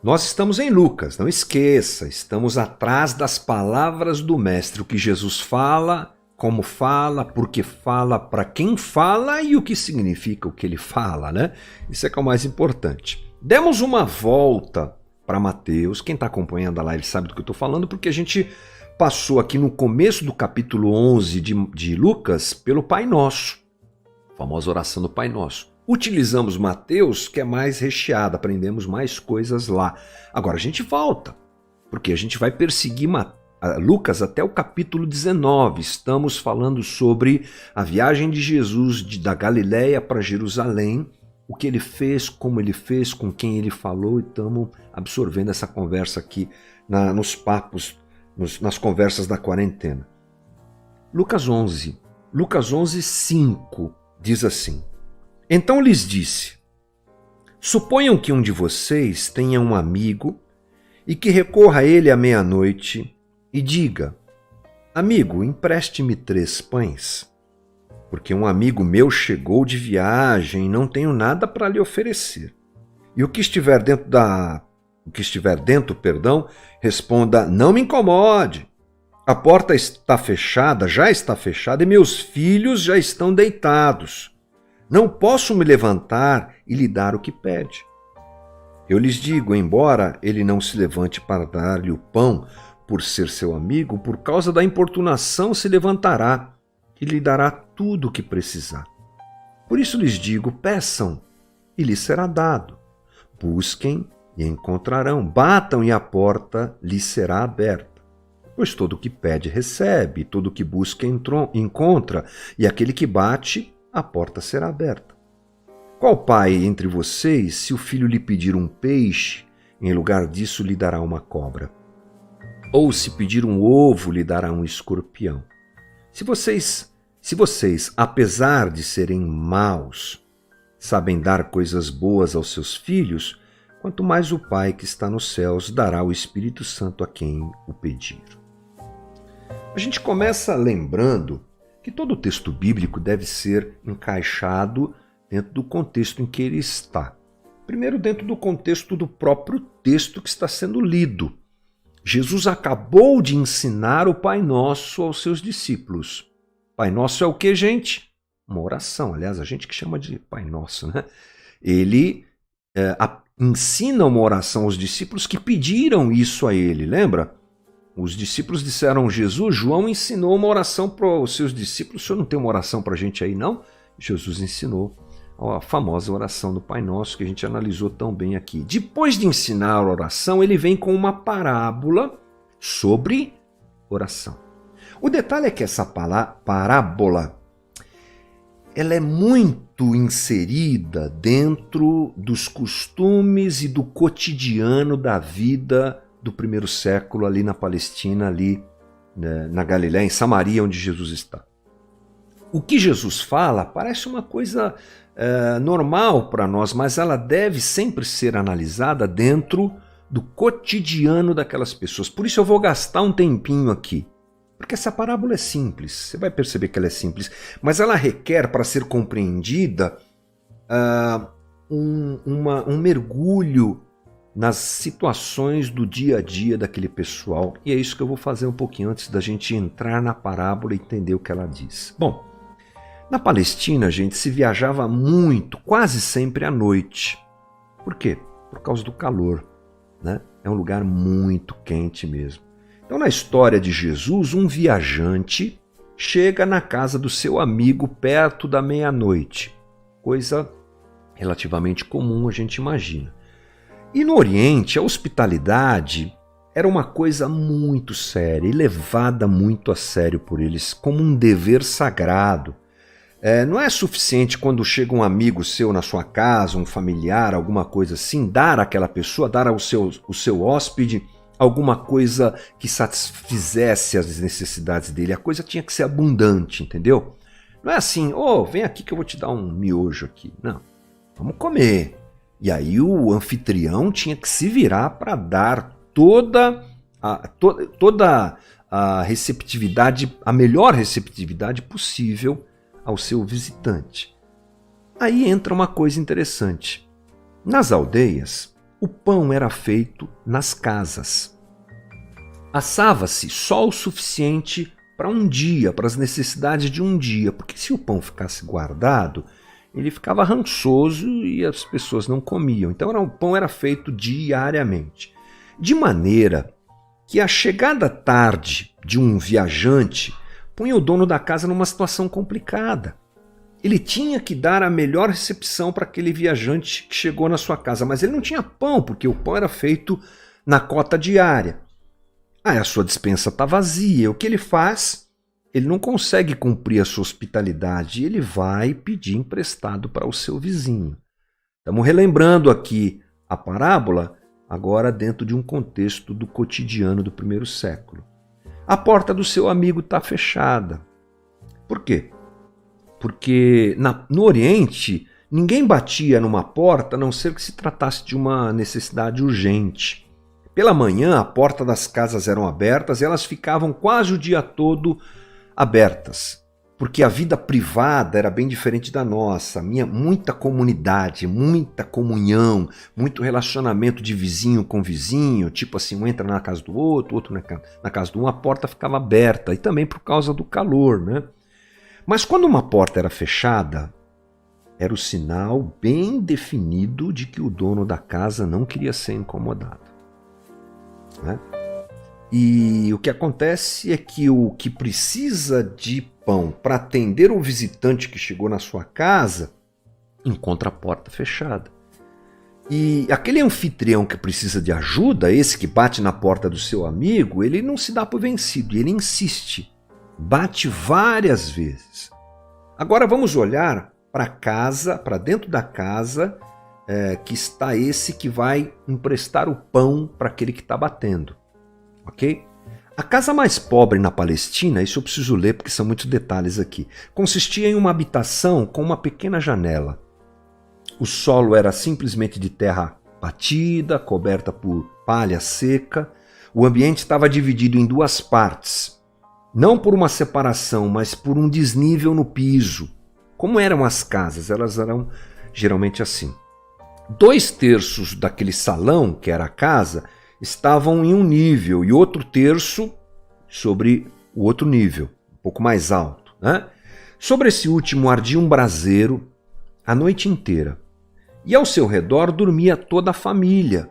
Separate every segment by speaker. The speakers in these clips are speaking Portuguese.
Speaker 1: Nós estamos em Lucas, não esqueça, estamos atrás das palavras do Mestre, o que Jesus fala, como fala, por que fala, para quem fala e o que significa o que ele fala, né? Isso é que é o mais importante. Demos uma volta para Mateus, quem está acompanhando a live sabe do que eu estou falando, porque a gente passou aqui no começo do capítulo 11 de Lucas pelo Pai Nosso, a famosa oração do Pai Nosso. Utilizamos Mateus, que é mais recheado, aprendemos mais coisas lá. Agora a gente volta, porque a gente vai perseguir Lucas até o capítulo 19. Estamos falando sobre a viagem de Jesus da Galileia para Jerusalém, o que ele fez, como ele fez, com quem ele falou, e estamos absorvendo essa conversa aqui nos papos, nas conversas da quarentena. Lucas 11, 5 diz assim: Então lhes disse: Suponham que um de vocês tenha um amigo e que recorra a ele à meia-noite e diga: Amigo, empreste-me 3 pães, porque um amigo meu chegou de viagem e não tenho nada para lhe oferecer. E o que estiver dentro, responda: Não me incomode. A porta já está fechada e meus filhos já estão deitados. Não posso me levantar e lhe dar o que pede. Eu lhes digo, embora ele não se levante para dar-lhe o pão por ser seu amigo, por causa da importunação se levantará e lhe dará tudo o que precisar. Por isso lhes digo, peçam e lhes será dado. Busquem e encontrarão. Batam e a porta lhes será aberta. Pois todo o que pede recebe, todo o que busca encontra, e aquele que bate, a porta será aberta. Qual pai entre vocês, se o filho lhe pedir um peixe, em lugar disso lhe dará uma cobra? Ou se pedir um ovo, lhe dará um escorpião? Se vocês, apesar de serem maus, sabem dar coisas boas aos seus filhos, quanto mais o Pai que está nos céus dará o Espírito Santo a quem o pedir. A gente começa lembrando que todo o texto bíblico deve ser encaixado dentro do contexto em que ele está. Primeiro, dentro do contexto do próprio texto que está sendo lido. Jesus acabou de ensinar o Pai Nosso aos seus discípulos. Pai Nosso é o que, gente? Uma oração. Aliás, a gente que chama de Pai Nosso, né? Ele ensina uma oração aos discípulos que pediram isso a ele, lembra? Os discípulos disseram: Jesus, João ensinou uma oração para os seus discípulos, o senhor não tem uma oração para a gente aí, não? Jesus ensinou a famosa oração do Pai Nosso, que a gente analisou tão bem aqui. Depois de ensinar a oração, ele vem com uma parábola sobre oração. O detalhe é que essa parábola ela é muito inserida dentro dos costumes e do cotidiano da vida do primeiro século ali na Palestina, ali na Galiléia, em Samaria, onde Jesus está. O que Jesus fala parece uma coisa normal para nós, mas ela deve sempre ser analisada dentro do cotidiano daquelas pessoas. Por isso eu vou gastar um tempinho aqui, porque essa parábola é simples, você vai perceber que ela é simples, mas ela requer, para ser compreendida, um mergulho nas situações do dia a dia daquele pessoal, e é isso que eu vou fazer um pouquinho antes da gente entrar na parábola e entender o que ela diz. Bom, na Palestina, gente, se viajava muito, quase sempre à noite. Por quê? Por causa do calor, né? É um lugar muito quente mesmo. Então, na história de Jesus, um viajante chega na casa do seu amigo perto da meia-noite, coisa relativamente comum, a gente imagina. E no Oriente, a hospitalidade era uma coisa muito séria e levada muito a sério por eles, como um dever sagrado. Não é suficiente quando chega um amigo seu na sua casa, um familiar, alguma coisa assim, dar àquela pessoa, dar ao seu hóspede alguma coisa que satisfizesse as necessidades dele. A coisa tinha que ser abundante, entendeu? Não é assim, vem aqui que eu vou te dar um miojo aqui. Não, vamos comer. E aí o anfitrião tinha que se virar para dar toda a receptividade, a melhor receptividade possível ao seu visitante. Aí entra uma coisa interessante. Nas aldeias, O pão era feito nas casas. Assava-se só o suficiente para um dia, para as necessidades de um dia, porque se o pão ficasse guardado, ele ficava rançoso e as pessoas não comiam. Então o pão era feito diariamente. De maneira que a chegada tarde de um viajante punha o dono da casa numa situação complicada. Ele tinha que dar a melhor recepção para aquele viajante que chegou na sua casa, mas ele não tinha pão, porque o pão era feito na cota diária. A sua despensa está vazia. O que ele faz? Ele não consegue cumprir a sua hospitalidade e ele vai pedir emprestado para o seu vizinho. Estamos relembrando aqui a parábola, agora dentro de um contexto do cotidiano do primeiro século. A porta do seu amigo está fechada. Por quê? Porque no Oriente, ninguém batia numa porta a não ser que se tratasse de uma necessidade urgente. Pela manhã, a porta das casas eram abertas e elas ficavam quase o dia todo abertas, porque a vida privada era bem diferente da nossa. Muita comunidade, muita comunhão, muito relacionamento de vizinho com vizinho, tipo assim, um entra na casa do outro, outro na casa do um, a porta ficava aberta, e também por causa do calor, né? Mas quando uma porta era fechada, era o sinal bem definido de que o dono da casa não queria ser incomodado, né? E o que acontece é que o que precisa de pão para atender o visitante que chegou na sua casa, encontra a porta fechada. E aquele anfitrião que precisa de ajuda, esse que bate na porta do seu amigo, ele não se dá por vencido, ele insiste. Bate várias vezes. Agora vamos olhar para casa, para dentro da casa, que está esse que vai emprestar o pão para aquele que está batendo. Ok? A casa mais pobre na Palestina, isso eu preciso ler porque são muitos detalhes aqui, consistia em uma habitação com uma pequena janela. O solo era simplesmente de terra batida, coberta por palha seca. O ambiente estava dividido em duas partes, não por uma separação, mas por um desnível no piso. Como eram as casas? Elas eram geralmente assim. 2/3 daquele salão, que era a casa, estavam em um nível e outro terço sobre o outro nível, um pouco mais alto, né? Sobre esse último ardia um braseiro a noite inteira. E ao seu redor dormia toda a família,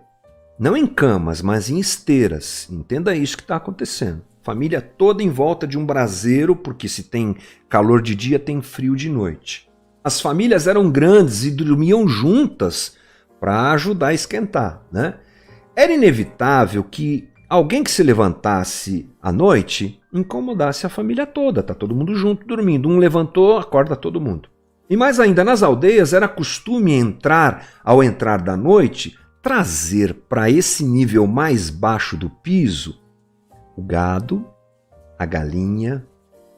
Speaker 1: não em camas, mas em esteiras. Entenda isso que está acontecendo. Família toda em volta de um braseiro, porque se tem calor de dia, tem frio de noite. As famílias eram grandes e dormiam juntas para ajudar a esquentar, né? Era inevitável que alguém que se levantasse à noite incomodasse a família toda. Está todo mundo junto dormindo. Um levantou, acorda todo mundo. E mais ainda, nas aldeias era costume ao entrar da noite, trazer para esse nível mais baixo do piso o gado, a galinha,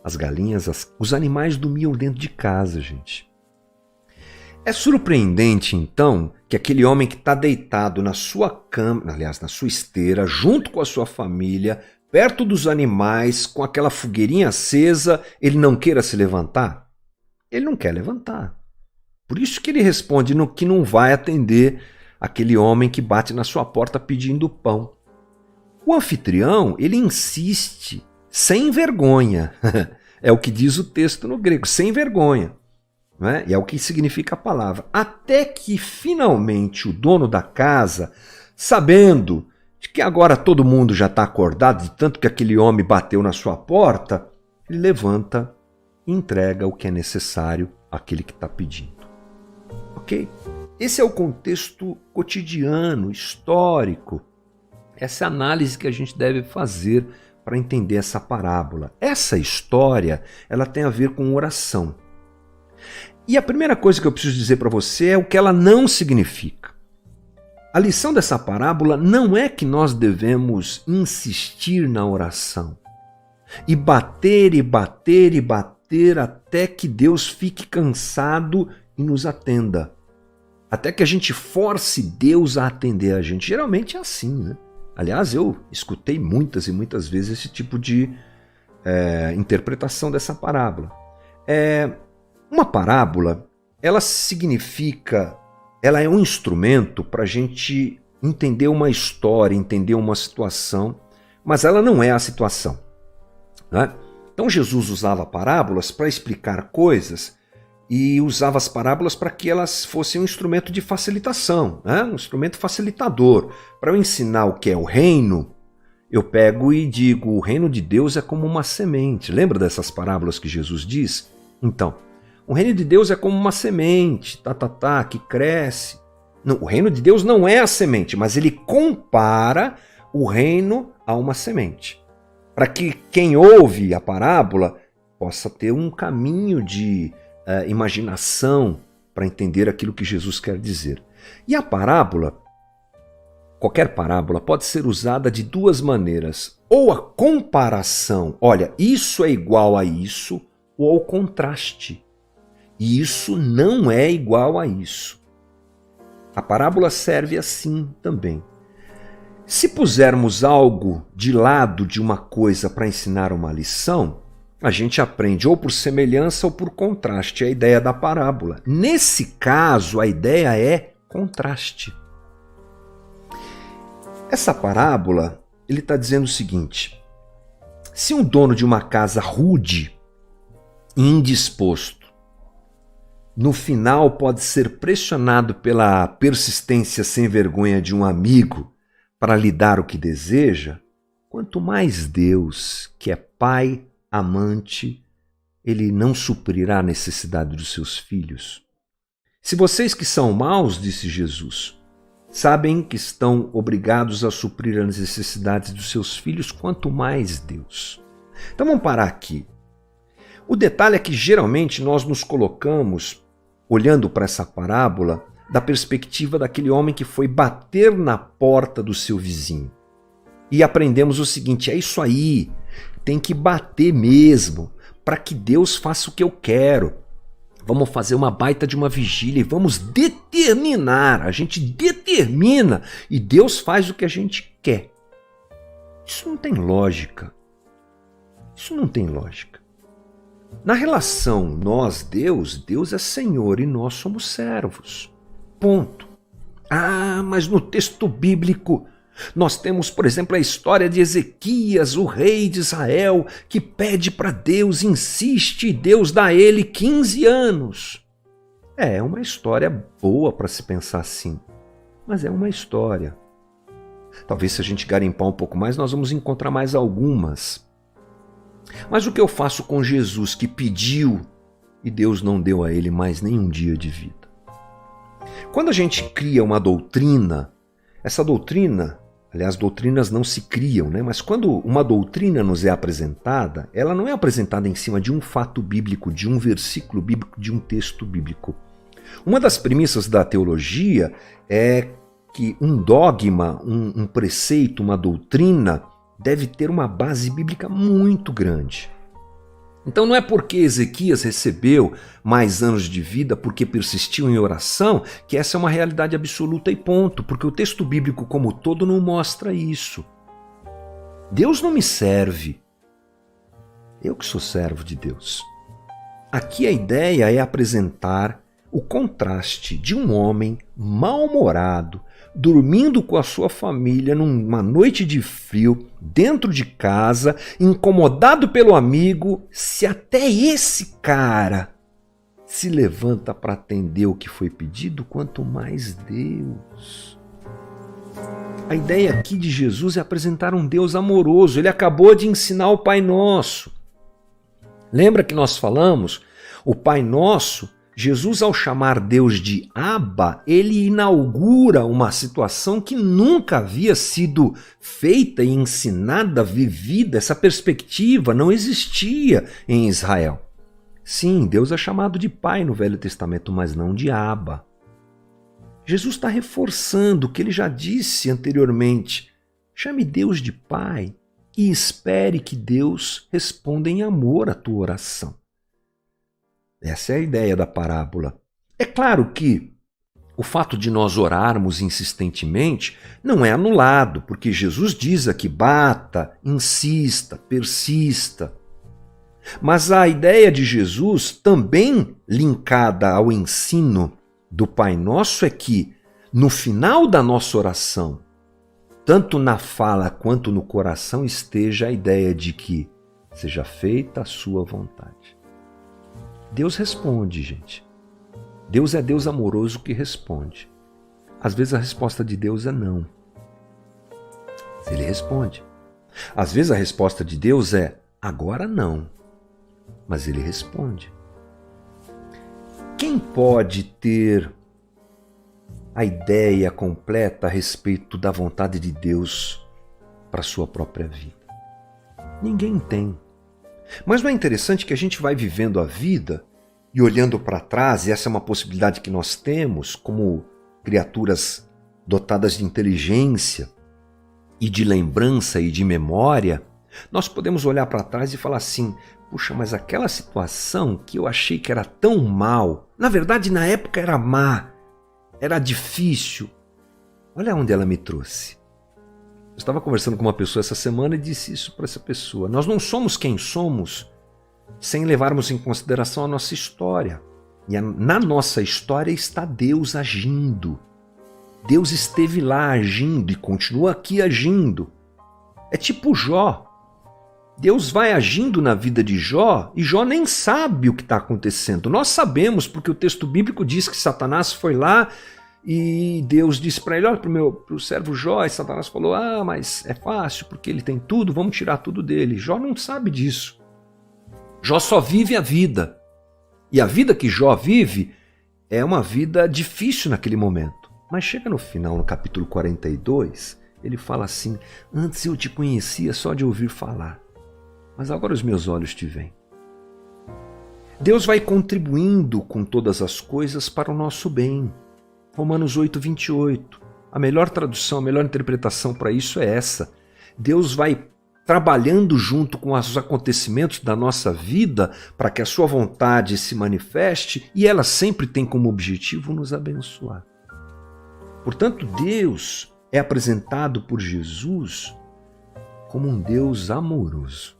Speaker 1: as galinhas, os animais dormiam dentro de casa, gente. É surpreendente, então, que aquele homem que está deitado na sua cama, aliás, na sua esteira, junto com a sua família, perto dos animais, com aquela fogueirinha acesa, ele não queira se levantar? Ele não quer levantar. Por isso que ele responde que não vai atender aquele homem que bate na sua porta pedindo pão. O anfitrião, ele insiste, sem vergonha. É o que diz o texto no grego, sem vergonha. Né? E é o que significa a palavra. Até que finalmente o dono da casa, sabendo de que agora todo mundo já está acordado, de tanto que aquele homem bateu na sua porta, ele levanta e entrega o que é necessário àquele que está pedindo. Ok? Esse é o contexto cotidiano, histórico. Essa é a análise que a gente deve fazer para entender essa parábola. Essa história, ela tem a ver com oração. E a primeira coisa que eu preciso dizer para você é o que ela não significa. A lição dessa parábola não é que nós devemos insistir na oração e bater e bater e bater até que Deus fique cansado e nos atenda. Até que a gente force Deus a atender a gente. Geralmente é assim, né? Aliás, eu escutei muitas e muitas vezes esse tipo de interpretação dessa parábola. Uma parábola, ela é um instrumento para a gente entender uma história, entender uma situação, mas ela não é a situação, né? Então Jesus usava parábolas para explicar coisas e usava as parábolas para que elas fossem um instrumento de facilitação, né? Um instrumento facilitador. Para eu ensinar o que é o reino, eu pego e digo, o reino de Deus é como uma semente. Lembra dessas parábolas que Jesus diz? Então, o reino de Deus é como uma semente, que cresce. Não, o reino de Deus não é a semente, mas ele compara o reino a uma semente. Para que quem ouve a parábola possa ter um caminho de imaginação para entender aquilo que Jesus quer dizer. E a parábola, qualquer parábola, pode ser usada de duas maneiras. Ou a comparação, olha, isso é igual a isso, ou ao contraste. E isso não é igual a isso. A parábola serve assim também. Se pusermos algo de lado de uma coisa para ensinar uma lição, a gente aprende ou por semelhança ou por contraste, a ideia da parábola. Nesse caso, a ideia é contraste. Essa parábola, ele está dizendo o seguinte: se um dono de uma casa rude e indisposto, no final pode ser pressionado pela persistência sem vergonha de um amigo para lhe dar o que deseja, quanto mais Deus, que é Pai amante, ele não suprirá a necessidade dos seus filhos. Se vocês que são maus, disse Jesus, sabem que estão obrigados a suprir as necessidades dos seus filhos, quanto mais Deus. Então vamos parar aqui. O detalhe é que geralmente nós nos colocamos, olhando para essa parábola, da perspectiva daquele homem que foi bater na porta do seu vizinho. E aprendemos o seguinte, é isso aí, tem que bater mesmo, para que Deus faça o que eu quero. Vamos fazer uma baita de uma vigília e vamos determinar, a gente determina e Deus faz o que a gente quer. Isso não tem lógica. Isso não tem lógica. Na relação nós-Deus, Deus é Senhor e nós somos servos. Ponto. Ah, mas no texto bíblico nós temos, por exemplo, a história de Ezequias, o rei de Israel, que pede para Deus, insiste, e Deus dá a ele 15 anos. É uma história boa para se pensar assim, mas é uma história. Talvez se a gente garimpar um pouco mais, nós vamos encontrar mais algumas. Mas o que eu faço com Jesus que pediu e Deus não deu a ele mais nenhum dia de vida? Quando a gente cria uma doutrina, essa doutrina, aliás, doutrinas não se criam, né? Mas quando uma doutrina nos é apresentada, ela não é apresentada em cima de um fato bíblico, de um versículo bíblico, de um texto bíblico. Uma das premissas da teologia é que um dogma, um preceito, uma doutrina deve ter uma base bíblica muito grande. Então não é porque Ezequias recebeu mais anos de vida porque persistiu em oração que essa é uma realidade absoluta e ponto, porque o texto bíblico como todo não mostra isso. Deus não me serve. Eu que sou servo de Deus. Aqui a ideia é apresentar o contraste de um homem mal-humorado, dormindo com a sua família numa noite de frio, dentro de casa, incomodado pelo amigo, se até esse cara se levanta para atender o que foi pedido, quanto mais Deus. A ideia aqui de Jesus é apresentar um Deus amoroso. Ele acabou de ensinar o Pai Nosso. Lembra que nós falamos? O Pai Nosso, Jesus, ao chamar Deus de Abba, ele inaugura uma situação que nunca havia sido feita e ensinada, vivida. Essa perspectiva não existia em Israel. Sim, Deus é chamado de Pai no Velho Testamento, mas não de Abba. Jesus está reforçando o que ele já disse anteriormente. Chame Deus de Pai e espere que Deus responda em amor à tua oração. Essa é a ideia da parábola. É claro que o fato de nós orarmos insistentemente não é anulado, porque Jesus diz aqui, bata, insista, persista. Mas a ideia de Jesus, também linkada ao ensino do Pai Nosso, é que no final da nossa oração, tanto na fala quanto no coração, esteja a ideia de que seja feita a sua vontade. Deus responde, gente. Deus é Deus amoroso que responde. Às vezes a resposta de Deus é não. Ele responde. Às vezes a resposta de Deus é agora não. Mas ele responde. Quem pode ter a ideia completa a respeito da vontade de Deus para a sua própria vida? Ninguém tem. Mas não é interessante que a gente vai vivendo a vida e olhando para trás, e essa é uma possibilidade que nós temos como criaturas dotadas de inteligência e de lembrança e de memória, nós podemos olhar para trás e falar assim, puxa, mas aquela situação que eu achei que era tão mal, na verdade na época era má, era difícil, olha onde ela me trouxe. Eu estava conversando com uma pessoa essa semana e disse isso para essa pessoa. Nós não somos quem somos sem levarmos em consideração a nossa história. E na nossa história está Deus agindo. Deus esteve lá agindo e continua aqui agindo. É tipo Jó. Deus vai agindo na vida de Jó e Jó nem sabe o que está acontecendo. Nós sabemos porque o texto bíblico diz que Satanás foi lá e Deus disse para ele, olha para o servo Jó, e Satanás falou, mas é fácil porque ele tem tudo, vamos tirar tudo dele. Jó não sabe disso. Jó só vive a vida. E a vida que Jó vive é uma vida difícil naquele momento. Mas chega no final, no capítulo 42, ele fala assim, antes eu te conhecia só de ouvir falar, mas agora os meus olhos te veem. Deus vai contribuindo com todas as coisas para o nosso bem. Romanos 8, 28. A melhor tradução, a melhor interpretação para isso é essa. Deus vai trabalhando junto com os acontecimentos da nossa vida para que a sua vontade se manifeste e ela sempre tem como objetivo nos abençoar. Portanto, Deus é apresentado por Jesus como um Deus amoroso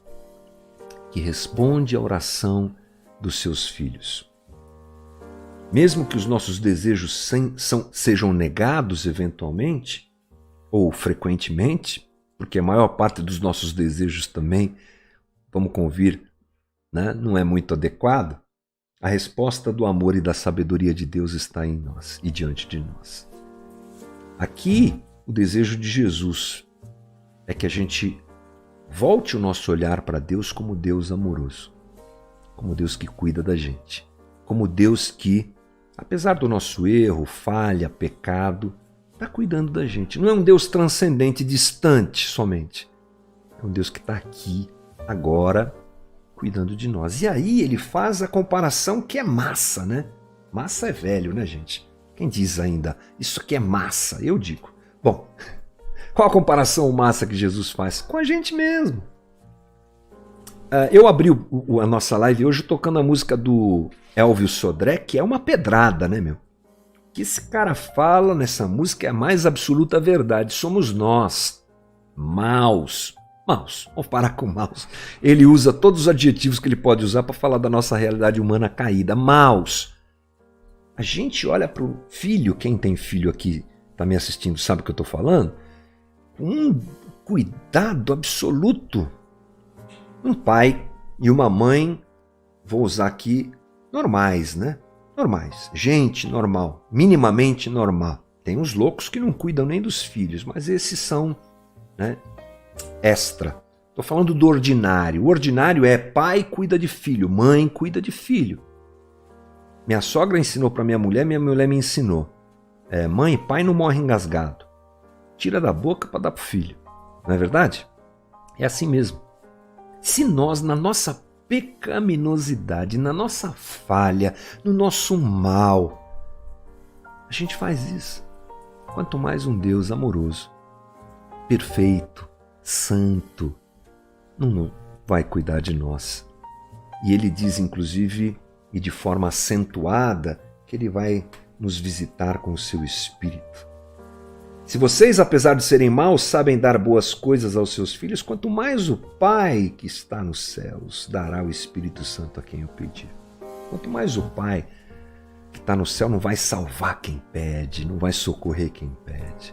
Speaker 1: que responde à oração dos seus filhos. Mesmo que os nossos desejos sejam negados eventualmente, ou frequentemente, porque a maior parte dos nossos desejos também, vamos convir, né, não é muito adequado, a resposta do amor e da sabedoria de Deus está em nós e diante de nós. Aqui, o desejo de Jesus é que a gente volte o nosso olhar para Deus como Deus amoroso, como Deus que cuida da gente, como Deus que, apesar do nosso erro, falha, pecado, está cuidando da gente. Não é um Deus transcendente, distante somente. É um Deus que está aqui, agora, cuidando de nós. E aí ele faz a comparação que é massa, né? Massa é velho, né, gente? Quem diz ainda, isso aqui é massa? Eu digo. Bom, qual a comparação massa que Jesus faz? Com a gente mesmo. Eu abri a nossa live hoje tocando a música do Elvis Sodré, que é uma pedrada, né, meu? O que esse cara fala nessa música é a mais absoluta verdade. Somos nós, maus. Maus, vamos parar com maus. Ele usa todos os adjetivos que ele pode usar para falar da nossa realidade humana caída. Maus. A gente olha para o filho, quem tem filho aqui, está me assistindo, sabe o que eu estou falando? Com um cuidado absoluto. Um pai e uma mãe, vou usar aqui, normais, né? Normais. Gente normal, minimamente normal. Tem uns loucos que não cuidam nem dos filhos, mas esses são, né, extra. Estou falando do ordinário. O ordinário é pai cuida de filho, mãe cuida de filho. Minha sogra ensinou para minha mulher me ensinou. Mãe e pai não morrem engasgado. Tira da boca para dar para o filho. Não é verdade? É assim mesmo. Se nós, na nossa pecaminosidade, na nossa falha, no nosso mal, a gente faz isso. Quanto mais um Deus amoroso, perfeito, santo, não vai cuidar de nós. E ele diz, inclusive, e de forma acentuada, que ele vai nos visitar com o seu Espírito. Se vocês, apesar de serem maus, sabem dar boas coisas aos seus filhos, quanto mais o Pai que está nos céus dará o Espírito Santo a quem o pedir. Quanto mais o Pai que está no céu não vai salvar quem pede, não vai socorrer quem pede.